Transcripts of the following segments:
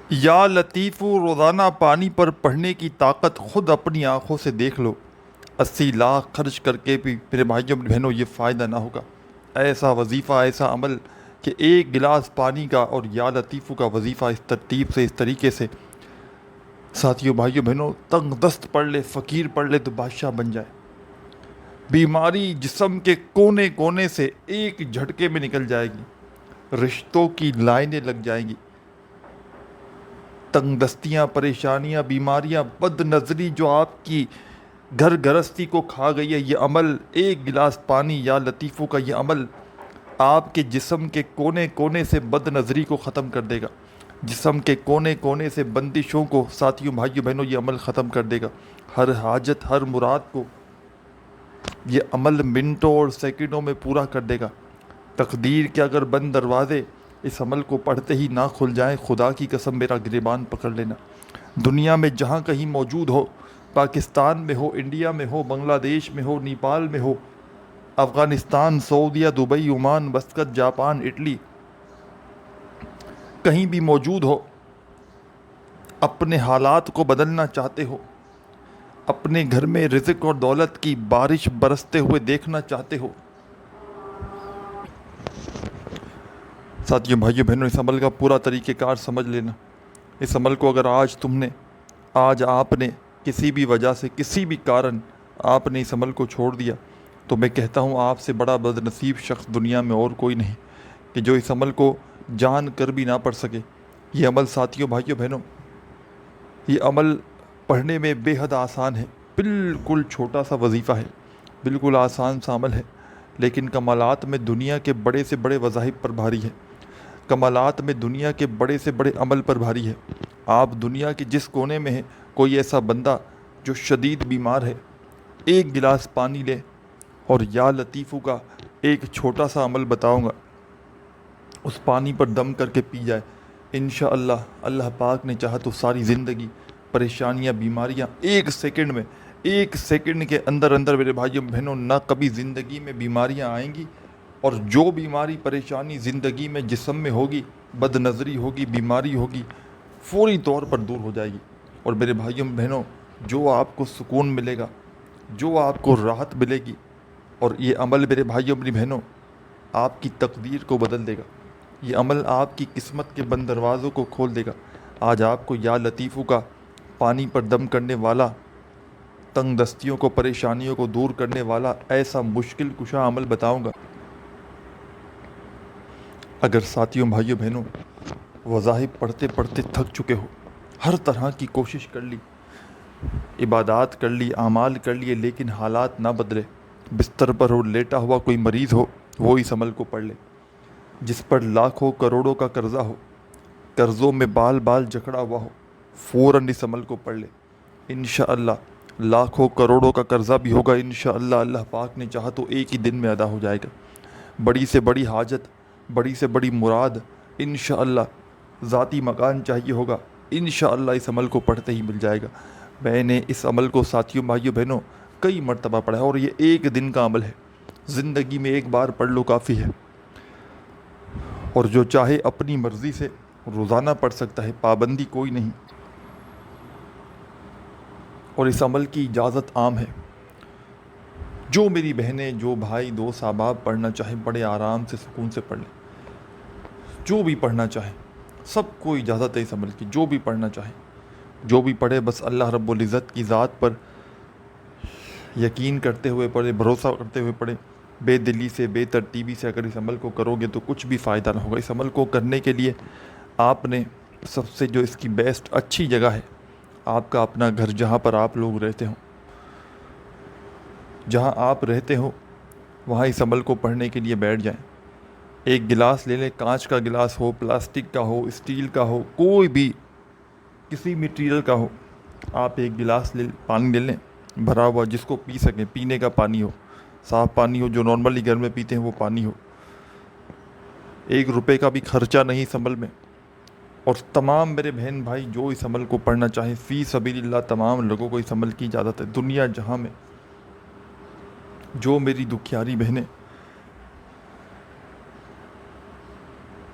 یا لطیف روزانہ پانی پر پڑھنے کی طاقت خود اپنی آنکھوں سے دیکھ لو۔ 80 لاکھ خرچ کر کے بھی میرے بھائیوں بہنوں یہ فائدہ نہ ہوگا۔ ایسا وظیفہ، ایسا عمل کہ ایک گلاس پانی کا اور یا لطیفو کا وظیفہ اس ترتیب سے، اس طریقے سے ساتھیوں بھائیوں بہنوں تنگ دست پڑھ لے، فقیر پڑھ لے تو بادشاہ بن جائے۔ بیماری جسم کے کونے کونے سے ایک جھٹکے میں نکل جائے گی، رشتوں کی لائنیں لگ جائیں گی، تنگ دستیاں، پریشانیاں، بیماریاں، بد نظری جو آپ کی گھر گرستی کو کھا گئی ہے، یہ عمل ایک گلاس پانی یا لطیفوں کا یہ عمل آپ کے جسم کے کونے کونے سے بد نظری کو ختم کر دے گا، جسم کے کونے کونے سے بندشوں کو ساتھیوں بھائیوں بہنوں یہ عمل ختم کر دے گا، ہر حاجت، ہر مراد کو یہ عمل منٹوں اور سیکنڈوں میں پورا کر دے گا۔ تقدیر کے اگر بند دروازے اس عمل کو پڑھتے ہی نہ کھل جائیں، خدا کی قسم میرا گریبان پکڑ لینا۔ دنیا میں جہاں کہیں موجود ہو، پاکستان میں ہو، انڈیا میں ہو، بنگلہ دیش میں ہو، نیپال میں ہو، افغانستان، سعودیہ، Dubai, Oman, Muscat, Japan, Italy, کہیں بھی موجود ہو، اپنے حالات کو بدلنا چاہتے ہو، اپنے گھر میں رزق اور دولت کی بارش برستے ہوئے دیکھنا چاہتے ہو، ساتھیوں بھائیوں بہنوں اس عمل کا پورا طریقہ کار سمجھ لینا۔ اس عمل کو اگر آج آپ نے کسی بھی وجہ سے، کسی بھی کارن آپ نے اس عمل کو چھوڑ دیا، تو میں کہتا ہوں آپ سے بڑا بد نصیب شخص دنیا میں اور کوئی نہیں کہ جو اس عمل کو جان کر بھی نہ پڑھ سکے۔ یہ عمل ساتھیوں بھائیوں بہنوں، یہ عمل پڑھنے میں بے حد آسان ہے، بالکل چھوٹا سا وظیفہ ہے، بالکل آسان سا عمل ہے، لیکن کمالات میں دنیا کے بڑے سے بڑے وظائف پر بھاری ہے، کمالات میں دنیا کے بڑے سے بڑے عمل پر بھاری ہے۔ آپ دنیا کے جس کونے میں ہیں، کوئی ایسا بندہ جو شدید بیمار ہے، ایک گلاس پانی لے اور یا لطیفو کا ایک چھوٹا سا عمل بتاؤں گا، اس پانی پر دم کر کے پی جائے، انشاءاللہ اللہ پاک نے چاہا تو ساری زندگی پریشانیاں، بیماریاں ایک سیکنڈ کے اندر اندر میرے بھائیوں بہنوں نہ کبھی زندگی میں بیماریاں آئیں گی، اور جو بیماری پریشانی زندگی میں جسم میں ہوگی، بد نظری ہوگی، بیماری ہوگی، فوری طور پر دور ہو جائے گی۔ اور میرے بھائیوں بہنوں جو آپ کو سکون ملے گا، جو آپ کو راحت ملے گی، اور یہ عمل میرے بھائیوں اپنی بہنوں آپ کی تقدیر کو بدل دے گا، یہ عمل آپ کی قسمت کے بند دروازوں کو کھول دے گا۔ آج آپ کو یا لطیفو کا پانی پر دم کرنے والا، تنگ دستیوں کو، پریشانیوں کو دور کرنے والا ایسا مشکل کشا عمل بتاؤں گا۔ اگر ساتھیوں بھائیوں بہنوں وظائف پڑھتے پڑھتے تھک چکے ہو، ہر طرح کی کوشش کر لی، عبادات کر لی، اعمال کر لیے، لیکن حالات نہ بدلے، بستر پر ہو، لیٹا ہوا کوئی مریض ہو، وہ اس عمل کو پڑھ لے۔ جس پر لاکھوں کروڑوں کا قرضہ ہو، قرضوں میں بال بال جکڑا ہوا ہو، فوراً اس عمل کو پڑھ لے، انشاءاللہ لاکھوں کروڑوں کا قرضہ بھی ہوگا، انشاءاللہ اللہ پاک نے چاہا تو ایک ہی دن میں ادا ہو جائے گا۔ بڑی سے بڑی حاجت، بڑی سے بڑی مراد، انشاءاللہ ذاتی مکان چاہیے ہوگا، انشاءاللہ اس عمل کو پڑھتے ہی مل جائے گا۔ میں نے اس عمل کو ساتھیوں بھائیوں بہنوں کئی مرتبہ پڑھا ہے، اور یہ ایک دن کا عمل ہے، زندگی میں ایک بار پڑھ لو کافی ہے، اور جو چاہے اپنی مرضی سے روزانہ پڑھ سکتا ہے، پابندی کوئی نہیں، اور اس عمل کی اجازت عام ہے۔ جو میری بہنیں، جو بھائی، دوست، احباب پڑھنا چاہیں بڑے آرام سے، سکون سے پڑھ لیں، جو بھی پڑھنا چاہیں، سب کو اجازت ہے اس عمل کی، جو بھی پڑھنا چاہیں جو بھی پڑھے، بس اللہ رب العزت کی ذات پر یقین کرتے ہوئے پڑھے، بھروسہ کرتے ہوئے پڑھے، بے دلی سے، بے ترتیبی سے اگر اس عمل کو کرو گے تو کچھ بھی فائدہ نہ ہوگا۔ اس عمل کو کرنے کے لیے آپ نے سب سے جو اس کی بیسٹ اچھی جگہ ہے، آپ کا اپنا گھر، جہاں پر آپ لوگ رہتے ہوں، جہاں آپ رہتے ہو وہاں اس عمل کو پڑھنے کے لیے بیٹھ جائیں۔ ایک گلاس لے لیں، کانچ کا گلاس ہو، پلاسٹک کا ہو، اسٹیل کا ہو، کوئی بھی کسی میٹیریل کا ہو، آپ ایک گلاس پانی لے لیں بھرا ہوا، جس کو پی سکیں، پینے کا پانی ہو، صاف پانی ہو، جو نارملی گھر میں پیتے ہیں وہ پانی ہو، 1 روپے کا بھی خرچہ نہیں اس عمل میں۔ اور تمام میرے بہن بھائی جو اس عمل کو پڑھنا چاہیں، فی سبیل اللہ تمام لوگوں کو اس عمل کی اجازت ہے، دنیا جہاں میں جو میری دکھیاری بہنیں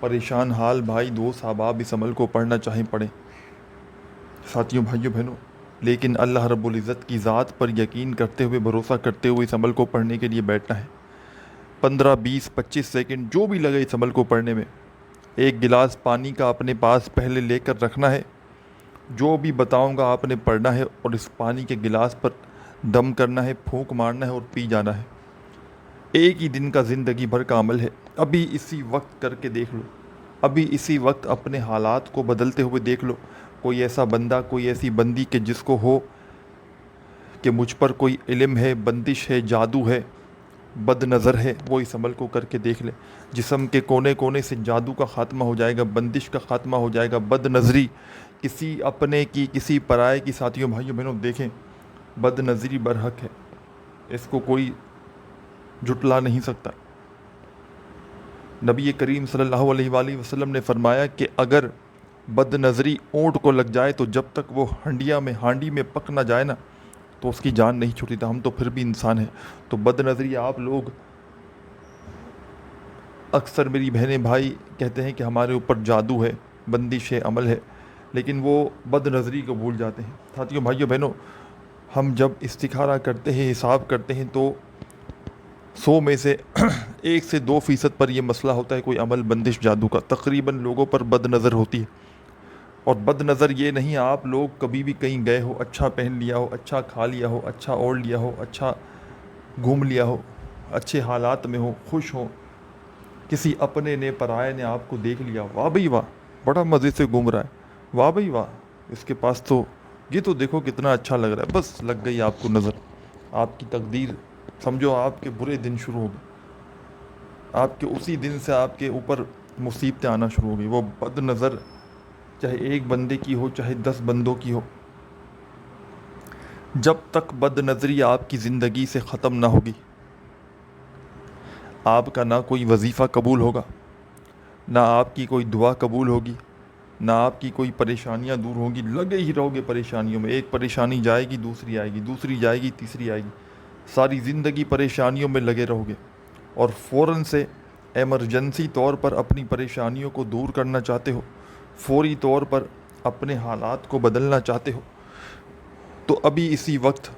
پریشان حال بھائی دوست احباب اس عمل کو پڑھنا چاہیں پڑھیں ساتھیوں بھائیوں بہنوں، لیکن اللہ رب العزت کی ذات پر یقین کرتے ہوئے بھروسہ کرتے ہوئے اس عمل کو پڑھنے کے لیے بیٹھنا ہے۔ 15 20 25 سیکنڈ جو بھی لگے اس عمل کو پڑھنے میں، ایک گلاس پانی کا اپنے پاس پہلے لے کر رکھنا ہے، جو بھی بتاؤں گا آپ نے پڑھنا ہے اور اس پانی کے گلاس پر دم کرنا ہے، پھونک مارنا ہے اور پی جانا ہے۔ ایک ہی دن کا زندگی بھر کا عمل ہے، ابھی اسی وقت کر کے دیکھ لو، ابھی اسی وقت اپنے حالات کو بدلتے ہوئے دیکھ لو۔ کوئی ایسا بندہ، کوئی ایسی بندی کہ جس کو ہو کہ مجھ پر کوئی علم ہے، بندش ہے، جادو ہے، بد نظر ہے، وہ اس عمل کو کر کے دیکھ لے۔ جسم کے کونے کونے سے جادو کا خاتمہ ہو جائے گا، بندش کا خاتمہ ہو جائے گا، بد نظری کسی اپنے کی کسی پرائے کی، ساتھیوں بھائیوں بہنوں دیکھیں بد نظری برحق ہے، اس کو کوئی جھٹلا نہیں سکتا۔ نبی کریم صلی اللہ علیہ وآلہ وسلم نے فرمایا کہ اگر بد نظری اونٹ کو لگ جائے تو جب تک وہ ہانڈی میں پک نہ جائے نا تو اس کی جان نہیں چھوٹی تھا۔ ہم تو پھر بھی انسان ہیں، تو بد نظری آپ لوگ اکثر میری بہنیں بھائی کہتے ہیں کہ ہمارے اوپر جادو ہے، بندش ہے، عمل ہے، لیکن وہ بد نظری کو بھول جاتے ہیں۔ ساتھیوں بھائیوں بہنوں، ہم جب استخارہ کرتے ہیں، حساب کرتے ہیں، تو 100 میں سے 1 سے 2% پر یہ مسئلہ ہوتا ہے کوئی عمل بندش جادو کا، تقریباً لوگوں پر بد نظر ہوتی ہے۔ اور بد نظر یہ نہیں آپ لوگ کبھی بھی کہیں گئے ہو، اچھا پہن لیا ہو، اچھا کھا لیا ہو، اچھا اوڑھ لیا ہو، اچھا گھوم لیا ہو، اچھے حالات میں ہو، خوش ہو، کسی اپنے نے پرائے نے آپ کو دیکھ لیا، واہ بھئی واہ بڑا مزے سے گھوم رہا ہے، واہ بھئی واہ اس کے پاس تو یہ تو دیکھو کتنا اچھا لگ رہا ہے، بس لگ گئی آپ کو نظر، آپ کی تقدیر سمجھو آپ کے برے دن شروع ہو گئے، آپ کے اسی دن سے آپ کے اوپر مصیبتیں آنا شروع ہو گئی۔ وہ بد نظر چاہے ایک بندے کی ہو، چاہے 10 بندوں کی ہو، جب تک بد نظری آپ کی زندگی سے ختم نہ ہوگی، آپ کا نہ کوئی وظیفہ قبول ہوگا، نہ آپ کی کوئی دعا قبول ہوگی، نہ آپ کی کوئی پریشانیاں دور ہوں گی، لگے ہی رہو گے پریشانیوں میں، ایک پریشانی جائے گی دوسری آئے گی، دوسری جائے گی تیسری آئے گی، ساری زندگی پریشانیوں میں لگے رہو گے، اور فوراً سے ایمرجنسی طور پر اپنی پریشانیوں کو دور کرنا چاہتے ہو، فوری طور پر اپنے حالات کو بدلنا چاہتے ہو، تو ابھی اسی وقت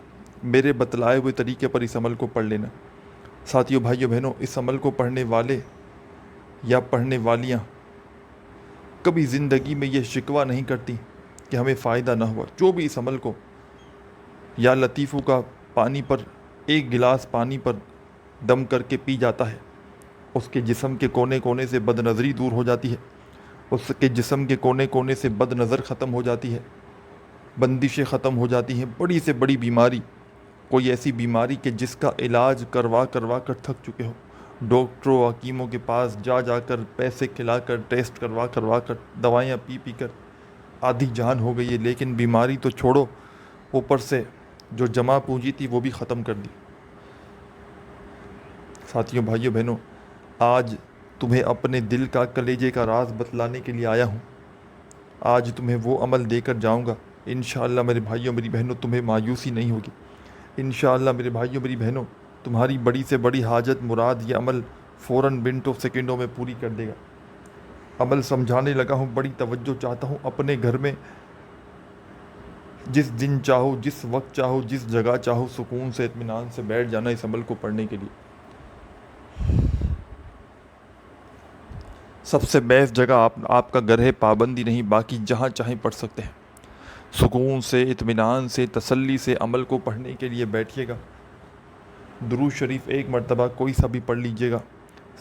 میرے بتلائے ہوئے طریقے پر اس عمل کو پڑھ لینا۔ ساتھیوں بھائیوں بہنوں، اس عمل کو پڑھنے والے یا پڑھنے والیاں کبھی زندگی میں یہ شکوہ نہیں کرتی کہ ہمیں فائدہ نہ ہوا۔ جو بھی اس عمل کو یا لطیفوں کا پانی پر ایک گلاس پانی پر دم کر کے پی جاتا ہے، اس کے جسم کے کونے کونے سے بد نظری دور ہو جاتی ہے، اس کے جسم کے کونے کونے سے بد نظر ختم ہو جاتی ہے، بندشیں ختم ہو جاتی ہیں۔ بڑی سے بڑی بیماری، کوئی ایسی بیماری کہ جس کا علاج کروا کر تھک چکے ہو، ڈاکٹروں حکیموں کے پاس جا کر پیسے کھلا کر ٹیسٹ کروا کر دوائیاں پی کر آدھی جان ہو گئی ہے، لیکن بیماری تو چھوڑو، اوپر سے جو جمع پونجی تھی وہ بھی ختم کر دی۔ ساتھیوں بھائیوں بہنوں، آج تمہیں اپنے دل کا کلیجے کا راز بتلانے کے لیے آیا ہوں۔ آج تمہیں وہ عمل دے کر جاؤں گا، انشاءاللہ میرے بھائیوں میری بہنوں تمہیں مایوسی نہیں ہوگی، انشاءاللہ میرے بھائیوں میری بہنوں تمہاری بڑی سے بڑی حاجت مراد یہ عمل فوراً منٹوں سیکنڈوں میں پوری کر دے گا۔ عمل سمجھانے لگا ہوں، بڑی توجہ چاہتا ہوں، اپنے گھر میں جس دن چاہو، جس وقت چاہو، جس جگہ چاہو، سکون سے اطمینان سے بیٹھ جانا اس عمل کو پڑھنے کے لیے۔ سب سے بیسٹ جگہ آپ کا گھر ہے، پابندی نہیں، باقی جہاں چاہیں پڑھ سکتے ہیں۔ سکون سے، اطمینان سے، تسلی سے عمل کو پڑھنے کے لیے بیٹھیے گا۔ درود شریف ایک مرتبہ کوئی سا بھی پڑھ لیجئے گا۔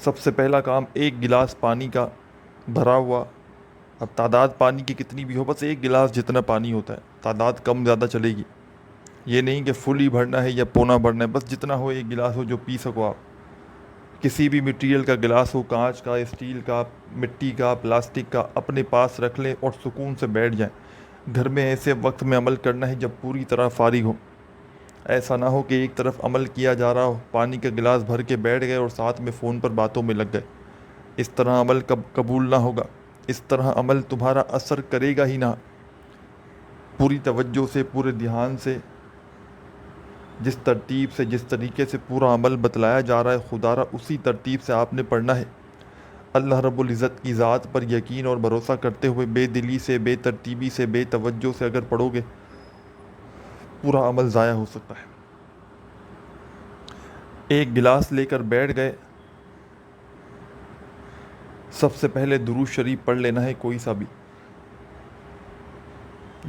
سب سے پہلا کام ایک گلاس پانی کا بھرا ہوا، اب تعداد پانی کی کتنی بھی ہو، بس ایک گلاس جتنا پانی ہوتا ہے، تعداد کم زیادہ چلے گی، یہ نہیں کہ فل ہی بھرنا ہے یا پونا بھرنا ہے، بس جتنا ہو ایک گلاس ہو جو پی سکو آپ۔ کسی بھی مٹیریل کا گلاس ہو، کانچ کا، اسٹیل کا، مٹی کا، پلاسٹک کا، اپنے پاس رکھ لیں اور سکون سے بیٹھ جائیں۔ گھر میں ایسے وقت میں عمل کرنا ہے جب پوری طرح فارغ ہو، ایسا نہ ہو کہ ایک طرف عمل کیا جا رہا ہو، پانی کا گلاس بھر کے بیٹھ گئے اور ساتھ میں فون پر باتوں میں لگ گئے۔ اس طرح عمل قبول نہ ہوگا، اس طرح عمل تمہارا اثر کرے گا ہی نہ۔ پوری توجہ سے، پورے دھیان سے، جس ترتیب سے، جس طریقے سے پورا عمل بتلایا جا رہا ہے، خدا را اسی ترتیب سے آپ نے پڑھنا ہے۔ اللہ رب العزت کی ذات پر یقین اور بھروسہ کرتے ہوئے بے دلی سے، بے ترتیبی سے، بے توجہ سے اگر پڑھو گے، پورا عمل ضائع ہو سکتا ہے۔ ایک گلاس لے کر بیٹھ گئے، سب سے پہلے درود شریف پڑھ لینا ہے، کوئی سا بھی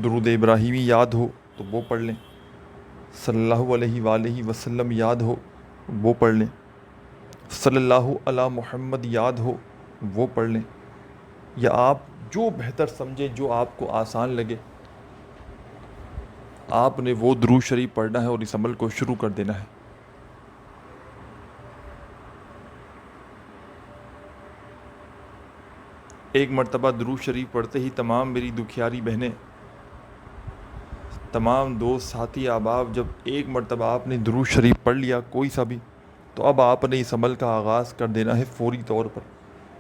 درود ابراہیمی یاد ہو تو وہ پڑھ لیں، صلی اللہ علیہ وآلہ وسلم یاد ہو وہ پڑھ لیں، صلی اللہ علی محمد یاد ہو وہ پڑھ لیں، یا آپ جو بہتر سمجھیں، جو آپ کو آسان لگے، آپ نے وہ درود شریف پڑھنا ہے اور اس عمل کو شروع کر دینا ہے۔ ایک مرتبہ درود شریف پڑھتے ہی تمام میری دکھیاری بہنیں، تمام دوست، ساتھی، احباب، جب ایک مرتبہ آپ نے درود شریف پڑھ لیا کوئی سا بھی، تو اب آپ نے اس عمل کا آغاز کر دینا ہے فوری طور پر۔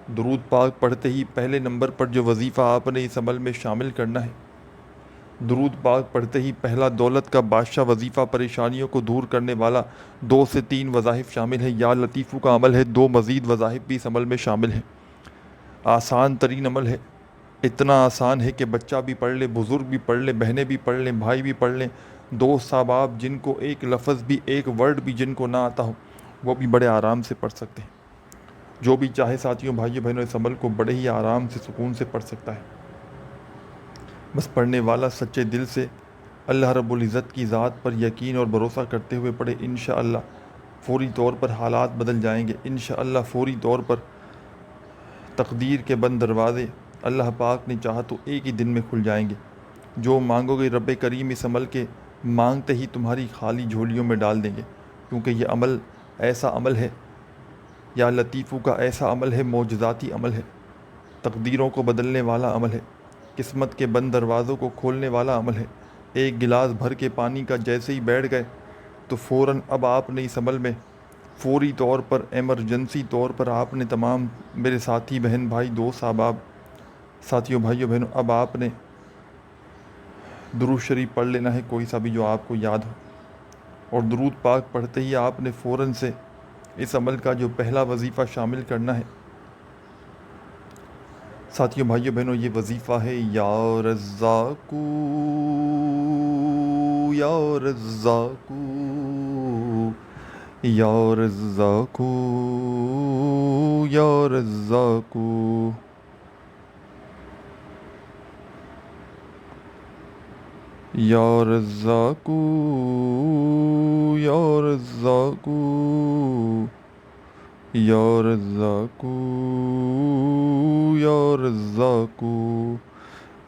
درود پاک پڑھتے ہی پہلے نمبر پر جو وظیفہ آپ نے اس عمل میں شامل کرنا ہے، درود پاک پڑھتے ہی پہلا دولت کا بادشاہ وظیفہ، پریشانیوں کو دور کرنے والا 2 سے 3 وظائف شامل ہے، یا لطیفو کا عمل ہے، 2 مزید وظائف بھی اس عمل میں شامل ہیں۔ آسان ترین عمل ہے، اتنا آسان ہے کہ بچہ بھی پڑھ لے، بزرگ بھی پڑھ لے، بہنیں بھی پڑھ لیں، بھائی بھی پڑھ لیں، دوست احباب جن کو ایک لفظ بھی، ایک ورڈ بھی جن کو نہ آتا ہو، وہ بھی بڑے آرام سے پڑھ سکتے ہیں۔ جو بھی چاہے ساتھیوں، بھائیوں، بہنوں، اس عمل کو بڑے ہی آرام سے، سکون سے پڑھ سکتا ہے۔ بس پڑھنے والا سچے دل سے اللہ رب العزت کی ذات پر یقین اور بھروسہ کرتے ہوئے پڑھے، انشاءاللہ فوری طور پر حالات بدل جائیں گے، انشاءاللہ فوری طور پر تقدیر کے بند دروازے اللہ پاک نے چاہا تو ایک ہی دن میں کھل جائیں گے۔ جو مانگو گے رب کریم اس عمل کے مانگتے ہی تمہاری خالی جھولیوں میں ڈال دیں گے، کیونکہ یہ عمل ایسا عمل ہے، یا لطیفو کا ایسا عمل ہے، معجزاتی عمل ہے، تقدیروں کو بدلنے والا عمل ہے، قسمت کے بند دروازوں کو کھولنے والا عمل ہے۔ ایک گلاس بھر کے پانی کا جیسے ہی بیٹھ گئے تو فوراً اب آپ نے اس عمل میں فوری طور پر، ایمرجنسی طور پر، آپ نے تمام میرے ساتھی، بہن، بھائی، دوست احباب، ساتھیوں، بھائیوں، بہنوں، اب آپ نے درود شریف پڑھ لینا ہے، کوئی سا بھی جو آپ کو یاد ہو، اور درود پاک پڑھتے ہی آپ نے فوراً سے اس عمل کا جو پہلا وظیفہ شامل کرنا ہے۔ ساتھیوں، بھائیوں، بہنوں، یہ وظیفہ ہے یا رزاقو، یا رزاقو، یا رزاقو، یا رزاقو، یا رزاقو، یا رزاقو، یا رزاقو، یا رزاقو۔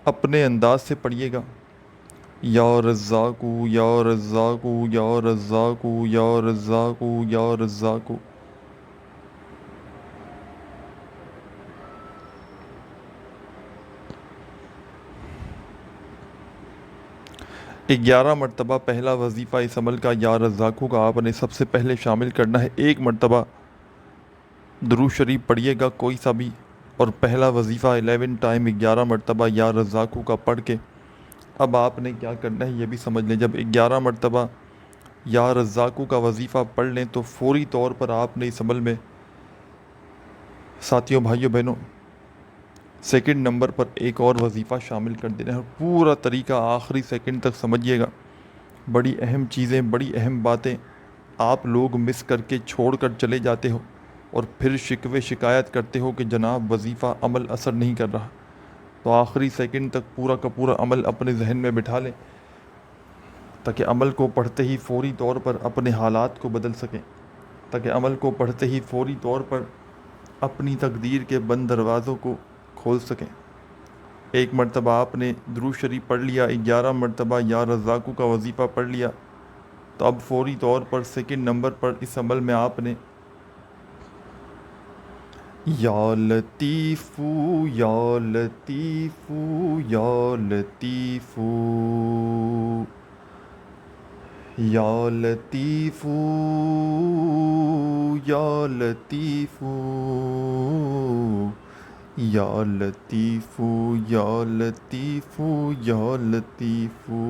اپنے انداز سے پڑھیے گا، یا رزاقو، یا رزاقو، یا رزاقو، یا رزاقو، یا رزاقو۔ 11 مرتبہ پہلا وظیفہ اس عمل کا یا رزاقو کا آپ نے سب سے پہلے شامل کرنا ہے۔ ایک مرتبہ درود شریف پڑھیے گا کوئی سا بھی، اور پہلا وظیفہ 11 ٹائم 11 مرتبہ یا رزاقو کا پڑھ کے اب آپ نے کیا کرنا ہے یہ بھی سمجھ لیں۔ جب 11 مرتبہ یا رزاقو کا وظیفہ پڑھ لیں تو فوری طور پر آپ نے اس عمل میں، ساتھیوں، بھائیوں، بہنوں، سیکنڈ نمبر پر ایک اور وظیفہ شامل کر دینا ہے، اور پورا طریقہ آخری سیکنڈ تک سمجھیے گا۔ بڑی اہم چیزیں، بڑی اہم باتیں آپ لوگ مس کر کے چھوڑ کر چلے جاتے ہو، اور پھر شکوے شکایت کرتے ہو کہ جناب وظیفہ عمل اثر نہیں کر رہا۔ تو آخری سیکنڈ تک پورا کا پورا عمل اپنے ذہن میں بٹھا لیں، تاکہ عمل کو پڑھتے ہی فوری طور پر اپنے حالات کو بدل سکیں، تاکہ عمل کو پڑھتے ہی فوری طور پر اپنی تقدیر کے بند دروازوں کو کھول سکیں۔ ایک مرتبہ آپ نے درود شریف پڑھ لیا، 11 مرتبہ یا رزاقو کا وظیفہ پڑھ لیا، تو اب فوری طور پر سیکنڈ نمبر پر اس عمل میں آپ نے یا لطیفو، یا لطیفو، یا لطیفو، یا لطیفو، یا لطیفو، یا لطیفو، یا لطیفو، یا لطیفو۔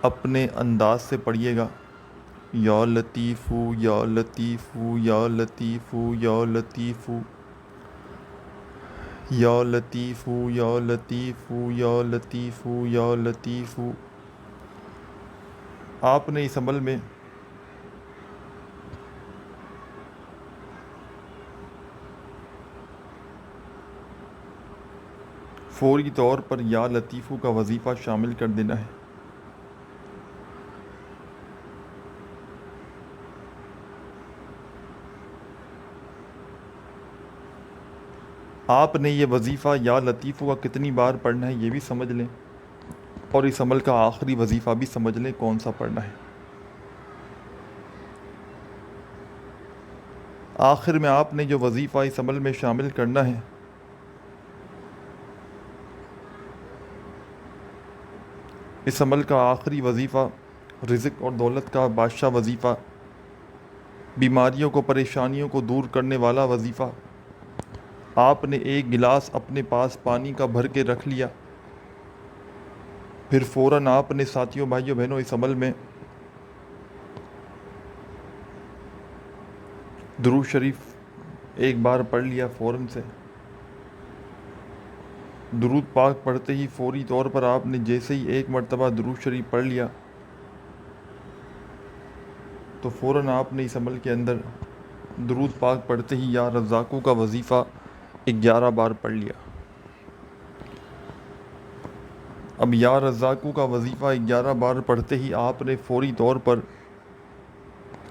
اپنے انداز سے پڑھیے گا، یا لطیفو، یا لطیفو، یا لطیفو، یا لطیفو۔ یا لطیف یا لطیف یا لطیف یا لطیف. آپ نے اس عمل میں فوری طور پر یا لطیفو کا وظیفہ شامل کر دینا ہے. آپ نے یہ وظیفہ یا لطیفو کا کتنی بار پڑھنا ہے یہ بھی سمجھ لیں، اور اس عمل کا آخری وظیفہ بھی سمجھ لیں کون سا پڑھنا ہے. آخر میں آپ نے جو وظیفہ اس عمل میں شامل کرنا ہے، اس عمل کا آخری وظیفہ رزق اور دولت کا بادشاہ وظیفہ، بیماریوں کو پریشانیوں کو دور کرنے والا وظیفہ. آپ نے ایک گلاس اپنے پاس پانی کا بھر کے رکھ لیا، پھر فوراً آپ نے ساتھیوں بھائیوں بہنوں اس عمل میں درود شریف ایک بار پڑھ لیا. فوراً سے درود پاک پڑھتے ہی فوری طور پر آپ نے جیسے ہی ایک مرتبہ درود شریف پڑھ لیا تو فوراً آپ نے اس عمل کے اندر درود پاک پڑھتے ہی یا رزاقوں کا وظیفہ 11 بار پڑھ لیا. اب یا رزاقوں کا وظیفہ 11 بار پڑھتے ہی آپ نے فوری طور پر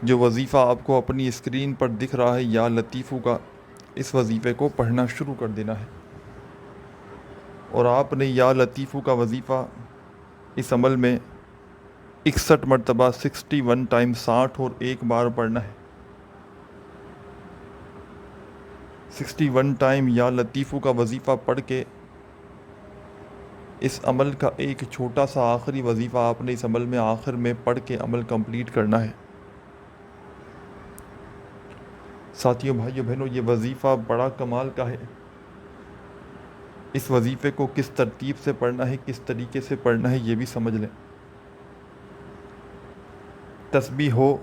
جو وظیفہ آپ کو اپنی اسکرین پر دکھ رہا ہے یا لطیفو کا، اس وظیفے کو پڑھنا شروع کر دینا ہے. اور آپ نے یا لطیفو کا وظیفہ اس عمل میں 61 مرتبہ 61 ٹائم 60 اور 1 بار پڑھنا ہے. 61 ٹائم یا لطیفو کا وظیفہ پڑھ کے اس عمل کا ایک چھوٹا سا آخری وظیفہ آپ نے اس عمل میں آخر میں پڑھ کے عمل کمپلیٹ کرنا ہے. ساتھیوں بھائیوں بہنوں، یہ وظیفہ بڑا کمال کا ہے. اس وظیفے کو کس ترتیب سے پڑھنا ہے، کس طریقے سے پڑھنا ہے یہ بھی سمجھ لیں. تسبیح ہو،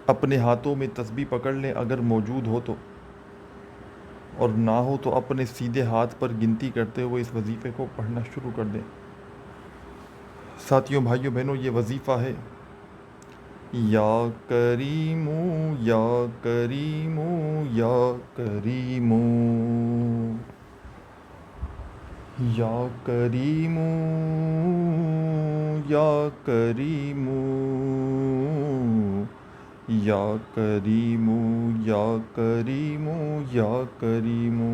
اپنے ہاتھوں میں تسبیح پکڑ لیں اگر موجود ہو تو، اور نہ ہو تو اپنے سیدھے ہاتھ پر گنتی کرتے ہوئے اس وظیفے کو پڑھنا شروع کر دیں. ساتھیوں بھائیوں بہنوں، یہ وظیفہ ہے یا کریمو یا کریمو یا کریمو یا کریمو یا کریمو یا کریمو یا کریمو یا کریمو.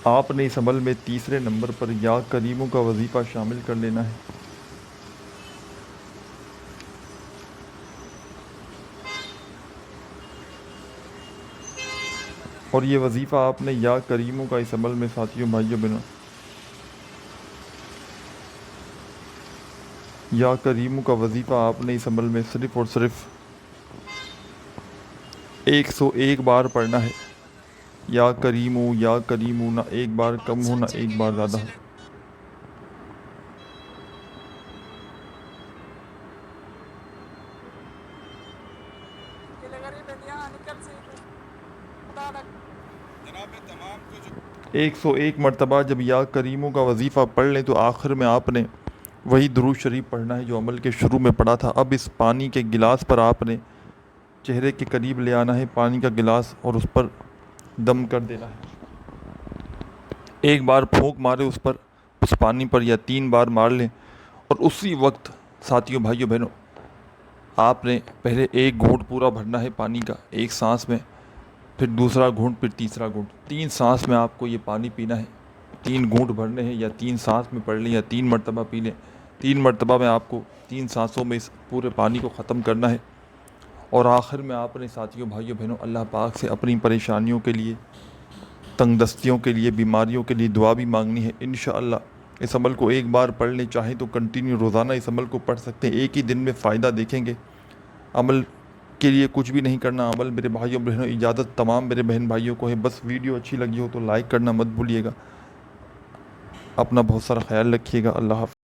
آپ نے اس عمل میں تیسرے نمبر پر یا کریمو کا وظیفہ شامل کر لینا ہے. اور یہ وظیفہ آپ نے یا کریمو کا اس عمل میں ساتھیوں بھائیوں بہنوں یا کریمو کا وظیفہ آپ نے اس عمل میں صرف اور صرف 101 بار پڑھنا ہے. یا کریمو نہ ایک بار کم ہو نہ ایک بار زیادہ ہو. ایک 101 مرتبہ جب یا کریموں کا وظیفہ پڑھ لیں تو آخر میں آپ نے وہی درود شریف پڑھنا ہے جو عمل کے شروع میں پڑھا تھا. اب اس پانی کے گلاس پر آپ نے چہرے کے قریب لے آنا ہے پانی کا گلاس اور اس پر دم کر دینا ہے. ایک بار پھونک مارے اس پر، اس پانی پر، یا 3 بار مار لیں. اور اسی وقت ساتھیوں بھائیوں بہنوں آپ نے پہلے ایک گھونٹ پورا بھرنا ہے پانی کا ایک سانس میں، پھر دوسرا گھونٹ، پھر تیسرا گھونٹ. 3 سانس میں آپ کو یہ پانی پینا ہے. 3 گھونٹ بھرنے ہیں، یا 3 سانس میں پڑھ لیں یا 3 مرتبہ پی لیں. 3 مرتبہ میں آپ کو 3 سانسوں میں اس پورے پانی کو ختم کرنا ہے. اور آخر میں آپ نے ساتھیوں بھائیوں بہنوں اللہ پاک سے اپنی پریشانیوں کے لیے، تنگ دستیوں کے لیے، بیماریوں کے لیے دعا بھی مانگنی ہے. انشاءاللہ اس عمل کو ایک بار پڑھ لیں، چاہیں تو کنٹینیو روزانہ اس عمل کو پڑھ سکتے ہیں. ایک ہی دن میں فائدہ دیکھیں گے. عمل کے لیے کچھ بھی نہیں کرنا عمل میرے بھائیوں بہنوں اجازت تمام میرے بہن بھائیوں کو ہے. بس ویڈیو اچھی لگی ہو تو لائک کرنا مت بھولیے گا. اپنا بہت سارا خیال رکھیے گا. اللہ حافظ.